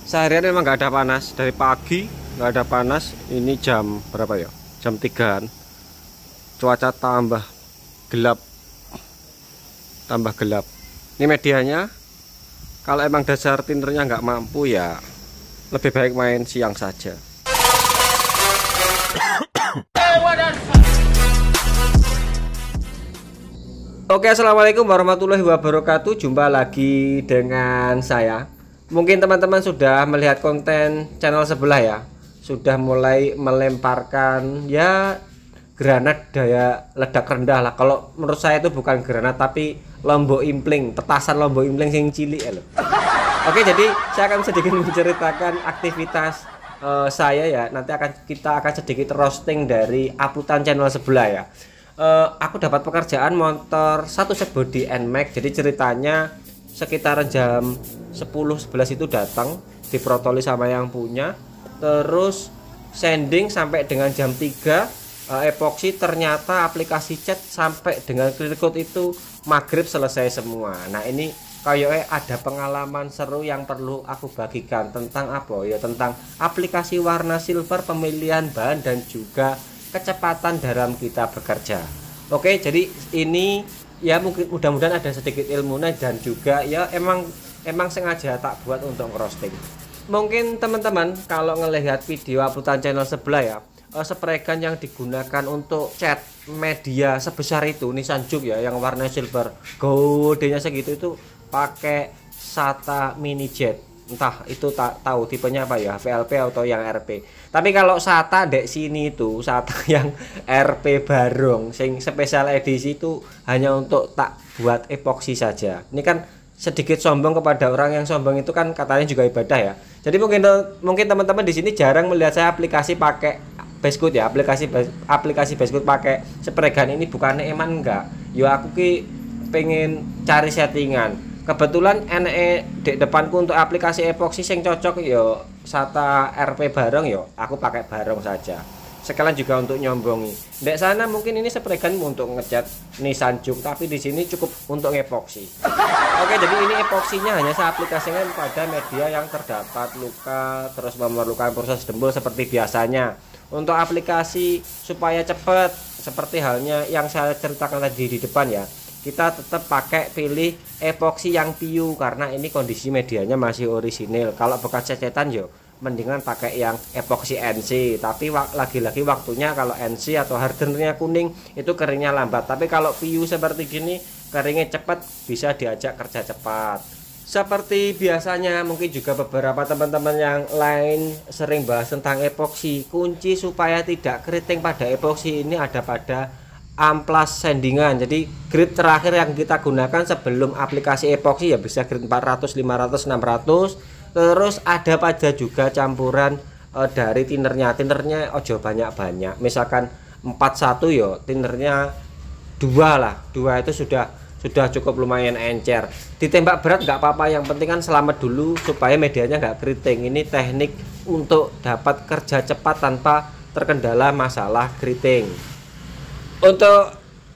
Seharian memang nggak ada panas, dari pagi nggak ada panas. Ini jam berapa ya? Jam 3-an. Cuaca tambah gelap. Ini medianya, kalau emang dasar tinernya nggak mampu ya lebih baik main siang saja. Oke, assalamualaikum warahmatullahi wabarakatuh. Jumpa lagi dengan saya. Mungkin teman-teman sudah melihat konten channel sebelah ya, sudah mulai melemparkan ya granat daya ledak rendah lah. Kalau menurut saya itu bukan granat tapi lombok impling, petasan lombok impling sing cilik ya loh. Oke, jadi saya akan sedikit menceritakan aktivitas saya ya. Nanti kita akan sedikit roasting dari uploadan channel sebelah ya. Aku dapat pekerjaan motor satu set body NMAX. Jadi ceritanya sekitaran jam 10-11 itu datang, diprotoli sama yang punya, terus sending sampai dengan jam 3 epoksi. Ternyata aplikasi cat sampai dengan clear code itu maghrib selesai semua. Nah ini kayaknya ada pengalaman seru yang perlu aku bagikan tentang apa ya, tentang aplikasi warna silver, pemilihan bahan dan juga kecepatan dalam kita bekerja. Oke, jadi ini ya mungkin mudah-mudahan ada sedikit ilmunya dan juga ya emang sengaja tak buat untuk roasting. Mungkin teman-teman kalau ngelihat video uploadan channel sebelah ya, spregan yang digunakan untuk cat media sebesar itu Nissan Juke ya, yang warna silver, godenya segitu itu pakai SATA mini jet. Entah itu tak tahu tipenya apa ya, VLP atau yang RP. Tapi kalau SATA dek sini itu SATA yang RP Barong sing spesial edisi itu hanya untuk tak buat epoksi saja. Ini kan sedikit sombong kepada orang yang sombong itu kan katanya juga ibadah ya. Jadi mungkin teman-teman di sini jarang melihat saya aplikasi pakai Basecode ya, aplikasi Basecode pakai spregan ini bukannya eman enggak. Yo aku ki pengen cari settingan. Kebetulan di depanku untuk aplikasi epoksi yang cocok yo SATA RP Barong yo, aku pakai Barong saja. Sekalian juga untuk nyombongi. Dek sana mungkin ini spregan untuk ngecat Nissan Juke, tapi di sini cukup untuk epoksi. Oke, jadi ini epoksinya hanya saya aplikasikan pada media yang terdapat luka, terus memerlukan proses dembul seperti biasanya. Untuk aplikasi supaya cepat, seperti halnya yang saya ceritakan tadi di depan ya, kita tetap pakai pilih epoksi yang PU karena ini kondisi medianya masih orisinil. Kalau bekas cecetan yo mendingan pakai yang epoksi NC, tapi lagi-lagi waktunya kalau NC atau hardenernya kuning itu keringnya lambat. Tapi kalau PU seperti gini keringnya cepat, bisa diajak kerja cepat. Seperti biasanya mungkin juga beberapa teman-teman yang lain sering bahas tentang epoksi. Kunci supaya tidak keriting pada epoksi ini ada pada amplas sandingan. Jadi grid terakhir yang kita gunakan sebelum aplikasi epoksi ya bisa grid 400, 500, 600. Terus ada pada juga campuran dari tinernya ojo banyak-banyak. Misalkan 41 yo tinernya 2 lah. 2 itu sudah cukup lumayan encer. Ditembak berat nggak apa-apa, yang penting kan selamat dulu supaya medianya nggak keriting. Ini teknik untuk dapat kerja cepat tanpa terkendala masalah keriting.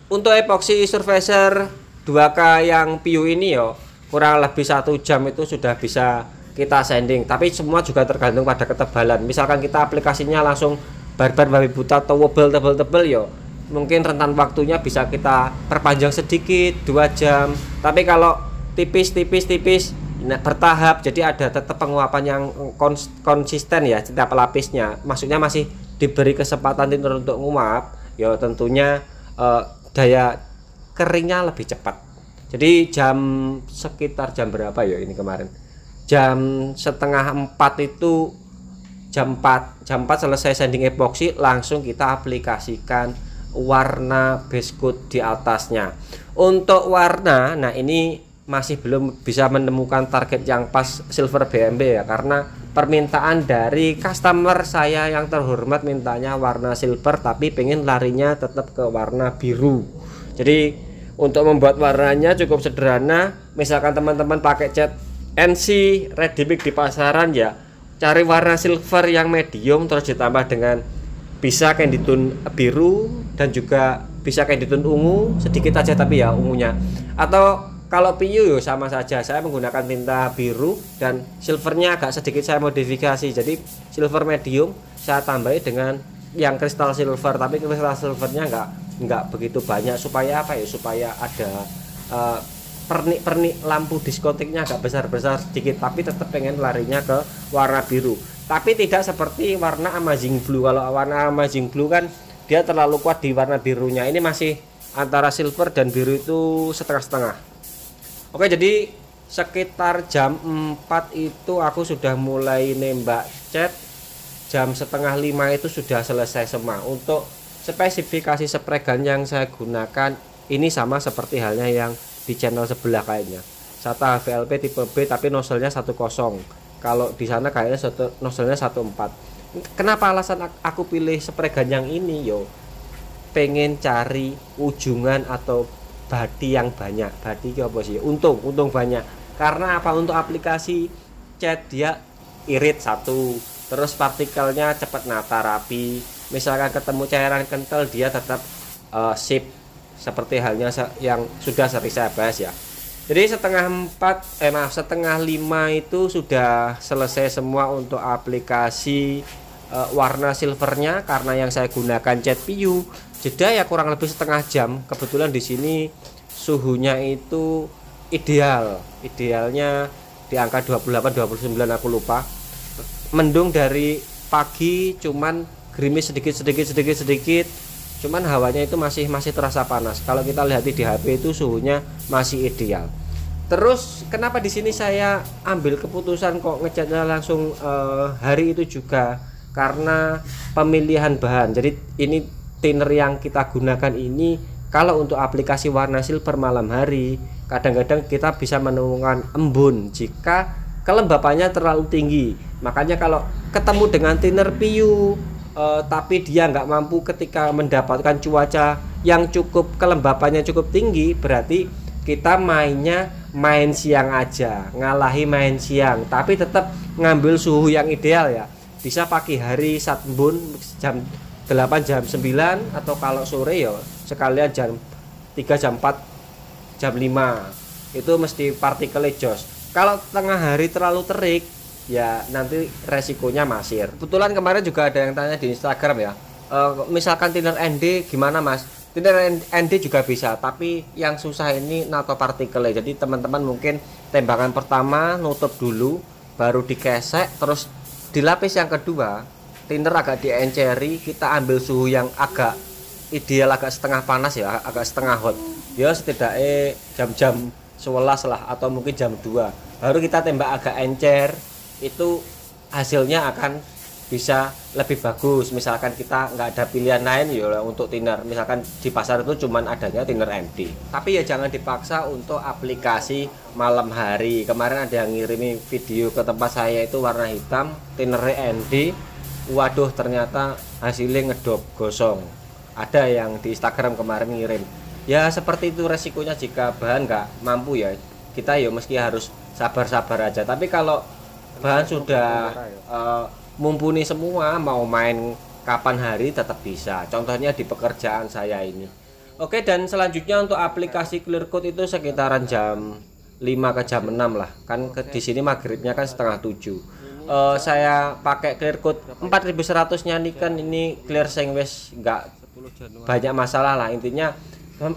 Untuk epoksi surfacer 2K yang PU ini yo kurang lebih 1 jam itu sudah bisa kita sanding, tapi semua juga tergantung pada ketebalan. Misalkan kita aplikasinya langsung barbar babi buta atau wobel tebel-tebel yo mungkin rentan waktunya bisa kita perpanjang sedikit 2 jam. Tapi kalau tipis bertahap, jadi ada tetap penguapan yang konsisten ya setiap lapisnya. Maksudnya masih diberi kesempatan thinner untuk nguap. Ya tentunya daya keringnya lebih cepat. Jadi sekitar jam berapa ya ini kemarin? Jam setengah 4 itu jam 4 selesai sanding epoksi, langsung kita aplikasikan warna Basecode di atasnya. Untuk warna, nah ini masih belum bisa menemukan target yang pas silver BMB ya, karena permintaan dari customer saya yang terhormat mintanya warna silver tapi pengen larinya tetap ke warna biru. Jadi untuk membuat warnanya cukup sederhana. Misalkan teman-teman pakai cat NC ready mix di pasaran ya, cari warna silver yang medium terus ditambah dengan bisa candy tone biru dan juga bisa candy tone ungu sedikit aja tapi ya ungunya, atau Kalau PU yo sama saja, saya menggunakan tinta biru dan silvernya agak sedikit saya modifikasi. Jadi silver medium saya tambahi dengan yang kristal silver, tapi kristal silvernya nggak begitu banyak supaya apa ya? Supaya ada pernik-pernik lampu diskotiknya agak besar-besar sedikit, tapi tetap pengen larinya ke warna biru. Tapi tidak seperti warna Amazing Blue. Kalau warna Amazing Blue kan dia terlalu kuat di warna birunya. Ini masih antara silver dan biru itu setengah-setengah. Oke, jadi sekitar jam 4 itu aku sudah mulai nembak cat. Jam setengah 5 itu sudah selesai semua. Untuk spesifikasi spray gun yang saya gunakan ini sama seperti halnya yang di channel sebelah kayaknya. SATA HVLP tipe B tapi nozzle-nya 10. Kalau di sana kayaknya nozzle-nya 14. Kenapa alasan aku pilih spray gun yang ini? Yo, pengen cari ujungan atau badi yang banyak. Badi apa sih? Untung banyak. Karena apa? Untuk aplikasi cat dia irit satu, terus partikelnya cepat nata rapi. Misalkan ketemu cairan kental dia tetap sip, seperti halnya yang sudah sering saya bahas ya. Jadi setengah 5 itu sudah selesai semua untuk aplikasi warna silvernya, karena yang saya gunakan cat PU. Jeda ya kurang lebih setengah jam. Kebetulan di sini suhunya itu idealnya di angka 28-29 aku lupa. Mendung dari pagi, cuman gerimis sedikit, cuman hawanya itu masih terasa panas. Kalau kita lihat di HP itu suhunya masih ideal. Terus kenapa di sini saya ambil keputusan kok ngecatnya langsung hari itu juga karena pemilihan bahan. Jadi ini thinner yang kita gunakan ini kalau untuk aplikasi warna silver malam hari kadang-kadang kita bisa menemukan embun jika kelembapannya terlalu tinggi. Makanya kalau ketemu dengan thinner PU tapi dia nggak mampu ketika mendapatkan cuaca yang cukup, kelembapannya cukup tinggi, berarti kita main siang aja, ngalahi main siang tapi tetap ngambil suhu yang ideal ya. Bisa pagi hari saat embun jam 8 jam 9, atau kalau sore ya sekalian jam 3 jam 4 jam 5 itu mesti partikelnya jos. Kalau tengah hari terlalu terik ya nanti resikonya masir. Kebetulan kemarin juga ada yang tanya di Instagram ya, misalkan thinner ND gimana mas? Thinner ND juga bisa, tapi yang susah ini nato partikelnya. Jadi teman-teman mungkin tembakan pertama nutup dulu, baru dikesek, terus dilapis yang kedua thinner agak dienceri, kita ambil suhu yang agak ideal, agak setengah panas ya, agak setengah hot ya, setidaknya jam-jam 11 lah atau mungkin jam 2 baru kita tembak agak encer. Itu hasilnya akan bisa lebih bagus. Misalkan kita nggak ada pilihan lain ya untuk thinner, misalkan di pasar itu cuman adanya thinner MD, tapi ya jangan dipaksa untuk aplikasi malam hari. Kemarin ada yang ngirimi video ke tempat saya itu warna hitam thinner MD, waduh ternyata hasilnya ngedop gosong. Ada yang di Instagram kemarin ngirim. Ya seperti itu resikonya jika bahan nggak mampu ya, kita ya meski harus sabar-sabar aja. Tapi kalau bahan sudah mumpuni semua, mau main kapan hari tetap bisa. Contohnya di pekerjaan saya ini. Oke, dan selanjutnya untuk aplikasi clear coat itu sekitaran jam 5 ke jam 6 lah. Kan di sini maghribnya kan setengah 7. Saya pakai clear coat 4100-nya Nikon ini clear sing wis nggak banyak masalah lah. Intinya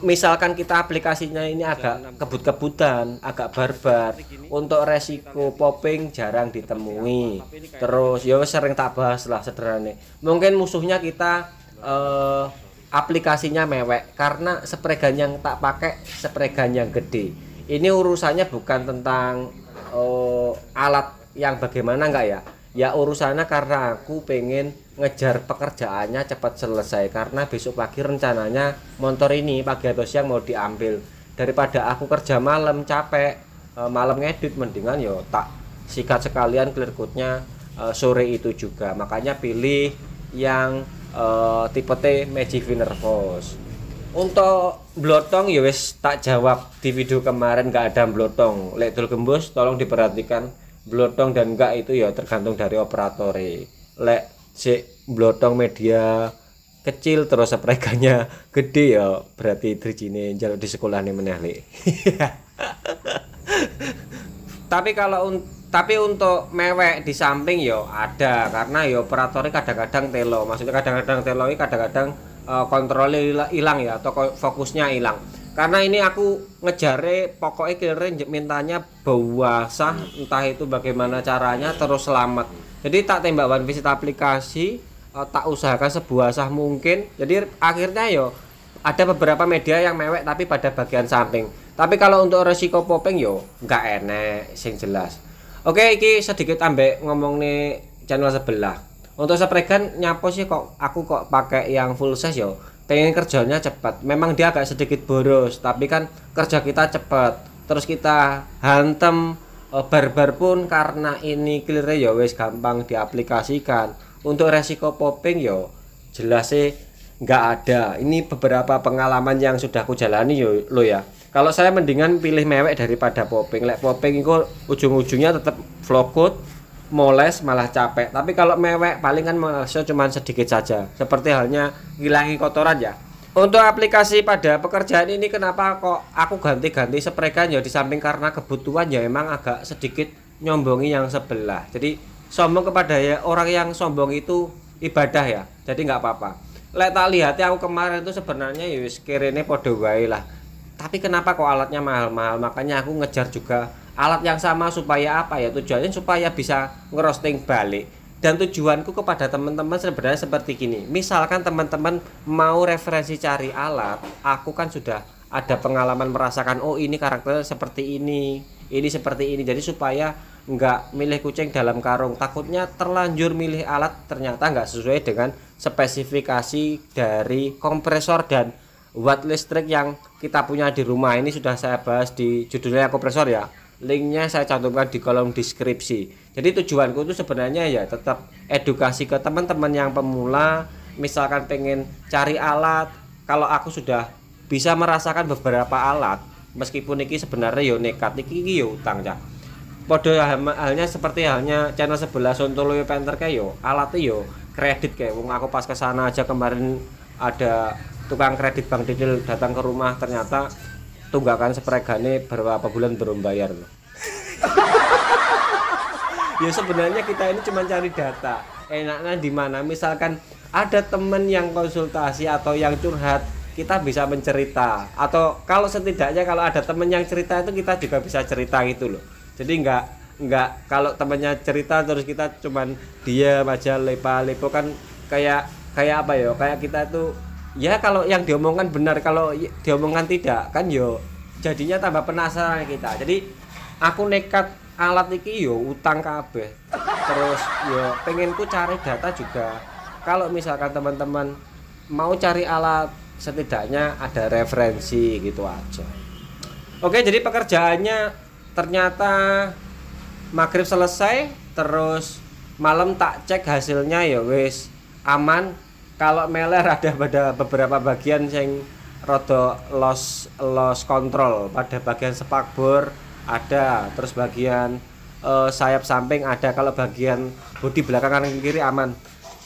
misalkan kita aplikasinya ini agak kebut-kebutan, agak barbar, untuk resiko popping jarang ditemui. Terus ya sering tak bahas lah sederhana. Mungkin musuhnya kita aplikasinya mewek, karena spray gun yang tak pakai spray gun yang gede. Ini urusannya bukan tentang alat yang bagaimana enggak ya. Ya urusannya karena aku pengen ngejar pekerjaannya cepat selesai, karena besok pagi rencananya motor ini pagi atau siang mau diambil. Daripada aku kerja malam capek, malam ngedit, mendingan yo tak sikat sekalian clear coatnya sore itu juga. Makanya pilih yang tipe T Magic Winner Force. Untuk blotong ya wis tak jawab di video kemarin, nggak ada blotong. Lek dul gembus tolong diperhatikan, blotong dan enggak itu ya tergantung dari operator. Lek si blotong media kecil terus spray gunnya gede ya berarti drijine njaluk di sekolah nih meneh. Tapi untuk mewek di samping yo ada, karena yo operatornya kadang-kadang telo. Maksudnya kadang-kadang telo ini kadang-kadang kontrolnya hilang ya, atau fokusnya hilang. Karena ini aku ngejare pokoknya kira mintanya bawasah, entah itu bagaimana caranya terus selamat. Jadi tak tembak one visit aplikasi, tak usahakan sebuasah mungkin. Jadi akhirnya yo ada beberapa media yang mewek tapi pada bagian samping. Tapi kalau untuk resiko popping yo nggak enek sing jelas. Oke, iki sedikit ambek ngomong nih channel sebelah. Untuk spray gun nyapo sih kok aku kok pakai yang full size yo. Pengen kerjanya cepat. Memang dia agak sedikit boros, tapi kan kerja kita cepat. Terus kita hantem barbar pun karena ini clear ya wes gampang diaplikasikan. Untuk resiko popping yo jelas sih nggak ada. Ini beberapa pengalaman yang sudah aku jalani yo lo ya. Kalau saya mendingan pilih mewek daripada popping. Lek popping itu ujung-ujungnya tetap vloggood, moles malah capek. Tapi kalau mewek paling kan molesnya cuma sedikit saja. Seperti halnya ngilangi kotoran ya. Untuk aplikasi pada pekerjaan ini kenapa kok aku ganti-ganti spray gun ya di samping karena kebutuhan ya emang agak sedikit nyombongi yang sebelah. Jadi sombong kepada ya orang yang sombong itu ibadah ya. Jadi nggak apa-apa. Lek tak lihat ya aku kemarin itu sebenarnya ya wis kirene podo wae lah. Tapi kenapa kok alatnya mahal-mahal? Makanya aku ngejar juga alat yang sama supaya apa ya? Tujuannya supaya bisa ngerosting balik. Dan tujuanku kepada teman-teman sebenarnya seperti gini. Misalkan teman-teman mau referensi cari alat, aku kan sudah ada pengalaman merasakan oh ini karakternya seperti ini seperti ini. Jadi supaya nggak milih kucing dalam karung. Takutnya terlanjur milih alat ternyata nggak sesuai dengan spesifikasi dari kompresor dan watt listrik yang kita punya di rumah. Ini sudah saya bahas di judulnya kompresor ya. Linknya saya cantumkan di kolom deskripsi. Jadi tujuanku itu sebenarnya ya tetap edukasi ke teman-teman yang pemula. Misalkan pengen cari alat, kalau aku sudah bisa merasakan beberapa alat, meskipun ini sebenarnya yo nekat, ini yo utang ya. Podo halnya seperti halnya channel sebelah Sontolo Penter kayak yo alatnya yo kredit kayak wong aku pas kesana aja kemarin ada tukang kredit Bank Didil datang ke rumah, ternyata tunggakan spray gun-nya beberapa bulan belum bayar loh. Ya sebenarnya kita ini cuma cari data. Enaknya di mana misalkan ada temen yang konsultasi atau yang curhat, kita bisa mencerita. Atau kalau setidaknya kalau ada temen yang cerita itu kita juga bisa cerita gitu loh. Jadi enggak kalau temennya cerita terus kita cuman diam aja lepa-lepo kan kayak apa ya? Kayak kita tuh ya kalau yang diomongkan benar, kalau diomongkan tidak kan yo jadinya tambah penasaran kita. Jadi aku nekat alat iki yo utang kabeh. Terus yo pengenku cari data juga. Kalau misalkan teman-teman mau cari alat setidaknya ada referensi gitu aja. Oke, jadi pekerjaannya ternyata maghrib selesai, terus malam tak cek hasilnya ya wis aman. Kalau meler ada pada beberapa bagian yang rodo loss control pada bagian spakbor ada, terus bagian sayap samping ada, kalau bagian bodi belakang kanan kiri aman,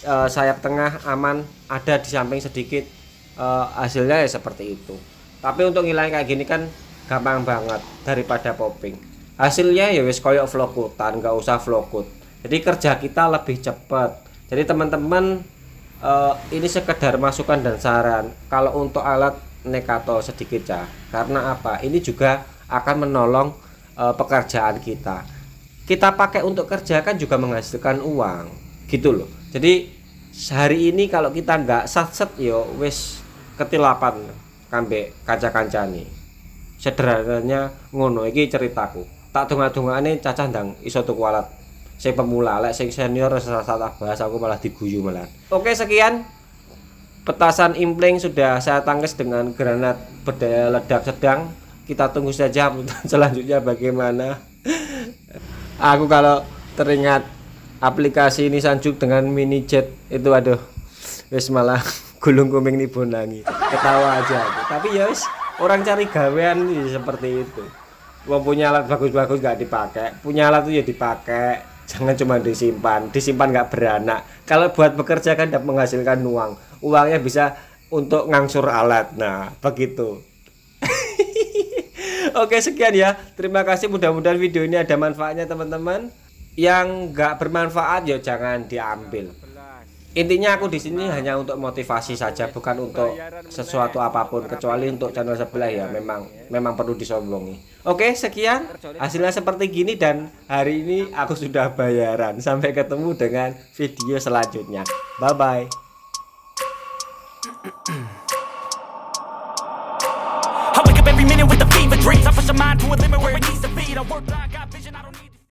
sayap tengah aman, ada di samping sedikit, hasilnya ya seperti itu. Tapi untuk ngilangin kayak gini kan gampang banget daripada popping. Hasilnya ya wis koyok vlogutan, nggak usah vloggut. Jadi kerja kita lebih cepat. Jadi teman-teman ini sekedar masukan dan saran. Kalau untuk alat Nekato sedikit ya, karena apa? Ini juga akan menolong pekerjaan kita. Kita pakai untuk kerja kan juga menghasilkan uang, gitu loh. Jadi hari ini kalau kita nggak sat-set yo wis ketilapan kambe kaca-kancane. Sederhananya ngono iki ceritaku. Tak donga-dongane cacah ndang iso tuku alat. Sing pemula, lek sing senior salah bahas aku malah diguyu malah. Oke, sekian petasan impling sudah saya tangkis dengan granat berdaya ledak sedang. Kita tunggu saja selanjutnya bagaimana. Aku kalau teringat aplikasi ini Sanjuk dengan mini jet itu aduh wis malah gulung kuming nih bonangi. Ketawa aja aku. Tapi ya wis orang cari gawean seperti itu. Wong punya alat bagus-bagus gak dipakai, punya alat tuh ya dipakai. Jangan cuma disimpan nggak beranak. Kalau buat bekerja kan dapat menghasilkan uang, uangnya bisa untuk ngangsur alat. Nah begitu. Oke, sekian ya. Terima kasih, mudah-mudahan video ini ada manfaatnya teman-teman. Yang nggak bermanfaat ya jangan diambil. Intinya aku di sini hanya untuk motivasi saja, bukan untuk sesuatu apapun, kecuali untuk channel sebelah ya memang perlu disombongi. Oke, sekian. Hasilnya seperti gini dan hari ini aku sudah bayaran. Sampai ketemu dengan video selanjutnya. Bye bye. I wake up every minute with the fever dreams. I push my mind to a limit where it needs to be. I work like I got vision.